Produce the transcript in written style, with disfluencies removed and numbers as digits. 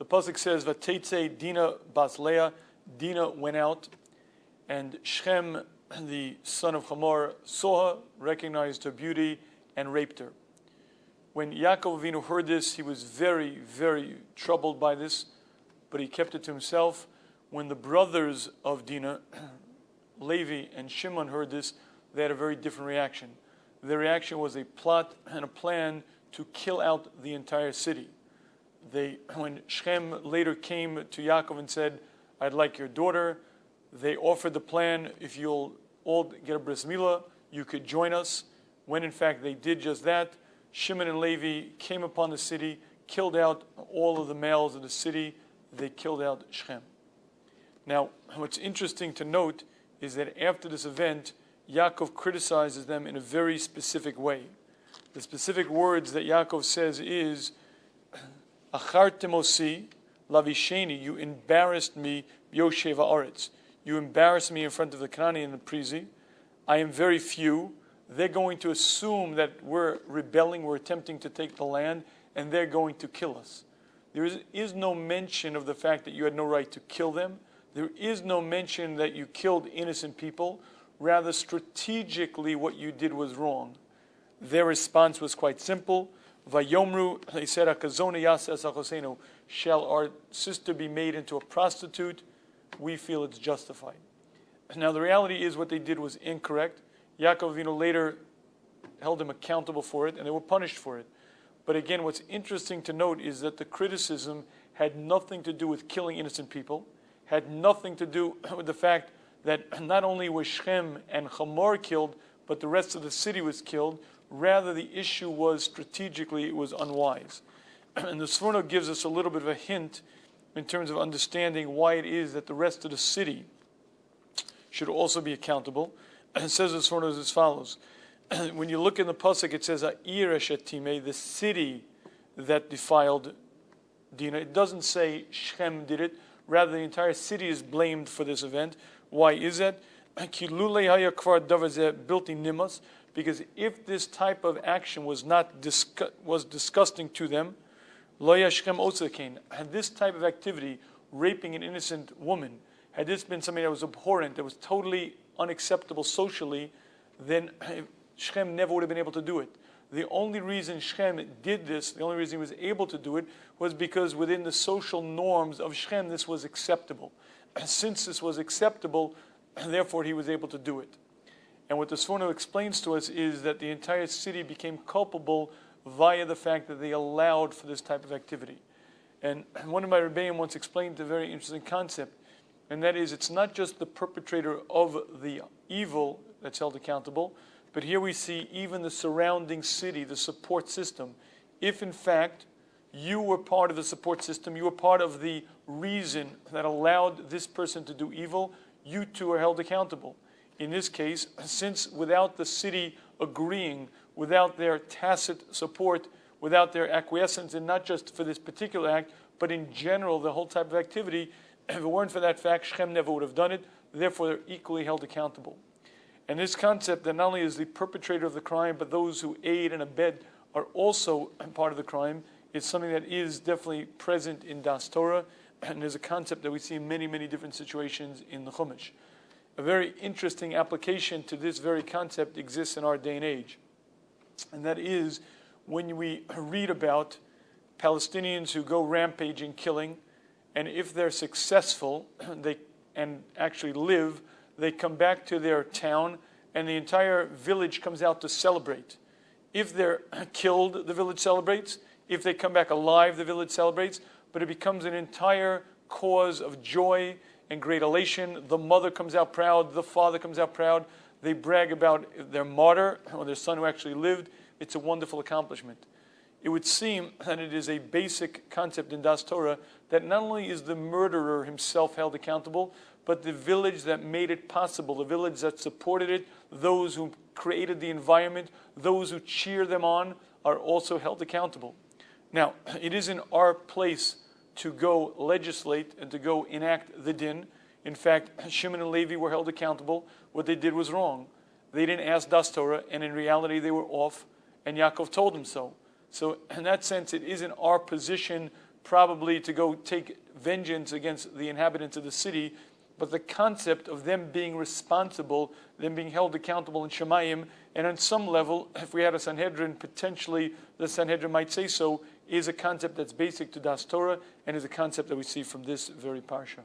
The pasuk says, "Vatetze Dina bas Leah." Dina went out, and Shem, the son of Hamor, saw her, recognized her beauty, and raped her. When Yaakov Avinu heard this, he was very, very troubled by this, but he kept it to himself. When the brothers of Dinah, Levi and Shimon, heard this, they had a very different reaction. Their reaction was a plot and a plan to kill out the entire city. When Shem later came to Yaakov and said, "I'd like your daughter," they offered the plan, "If you'll all get a bris milah, you could join us." When in fact they did just that, Shimon and Levi came upon the city, killed out all of the males of the city. They killed out Shem. Now, what's interesting to note is that after this event, Yaakov criticizes them in a very specific way. The specific words that Yaakov says is, "Achartem osi lavisheni," you embarrassed me, Yoshev haaretz. You embarrassed me in front of the Canaanite and the Perizi. I am very few. They're going to assume that we're rebelling, we're attempting to take the land, and they're going to kill us. There is no mention of the fact that you had no right to kill them. There is no mention that you killed innocent people. Rather, strategically, what you did was wrong. Their response was quite simple. Vayomru, they said, "Akazona yasas achosenu," shall our sister be made into a prostitute? We feel it's justified. Now, the reality is what they did was incorrect. Yaakov Avinu later held them accountable for it, and they were punished for it. But again, what's interesting to note is that the criticism had nothing to do with killing innocent people, had nothing to do with the fact that not only was Shem and Hamor killed, but the rest of the city was killed. Rather, the issue was strategically it was unwise. And the Sforno gives us a little bit of a hint in terms of understanding why it is that the rest of the city should also be accountable. And it says the Sforno as follows. When you look in the pasuk, it says "Ha'ir eshetime," the city that defiled Dinah. It doesn't say Shem did it. Rather, the entire city is blamed for this event. Why is that? Because if this type of action was disgusting to them, had this type of activity, raping an innocent woman, had this been something that was abhorrent, that was totally unacceptable socially, then Shem never would have been able to do it. The only reason Shem did this, the only reason he was able to do it, was because within the social norms of Shem, this was acceptable. Since this was acceptable, therefore he was able to do it. And what the Sforno explains to us is that the entire city became culpable via the fact that they allowed for this type of activity. And one of my Rebbeim once explained a very interesting concept, and that is it's not just the perpetrator of the evil that's held accountable, but here we see even the surrounding city, the support system. If in fact you were part of the support system, you were part of the reason that allowed this person to do evil, you too are held accountable. In this case, since without the city agreeing, without their tacit support, without their acquiescence, and not just for this particular act, but in general, the whole type of activity, if it weren't for that fact, Shem never would have done it. Therefore, they're equally held accountable. And this concept that not only is the perpetrator of the crime, but those who aid and abet are also part of the crime, is something that is definitely present in Das Torah, and is a concept that we see in many, many different situations in the Chumash. A very interesting application to this very concept exists in our day and age. And that is when we read about Palestinians who go rampaging, killing, and if they're successful and actually live, they come back to their town and the entire village comes out to celebrate. If they're killed, the village celebrates. If they come back alive, the village celebrates. But it becomes an entire cause of joy and great elation. The mother comes out proud. The father comes out proud. They brag about their martyr or their son who actually lived. It's a wonderful accomplishment. It would seem that it is a basic concept in Das Torah that not only is the murderer himself held accountable, but the village that made it possible, the village that supported it, those who created the environment, those who cheer them on, are also held accountable. Now, it isn't our place to go legislate and to go enact the din. In fact, Shimon and Levi were held accountable. What they did was wrong. They didn't ask Das Torah, and in reality they were off, and Yaakov told them so. So in that sense, it isn't our position probably to go take vengeance against the inhabitants of the city, but the concept of them being responsible, them being held accountable in Shemayim, and on some level, if we had a Sanhedrin, potentially the Sanhedrin might say so, is a concept that's basic to Das Torah and is a concept that we see from this very parsha.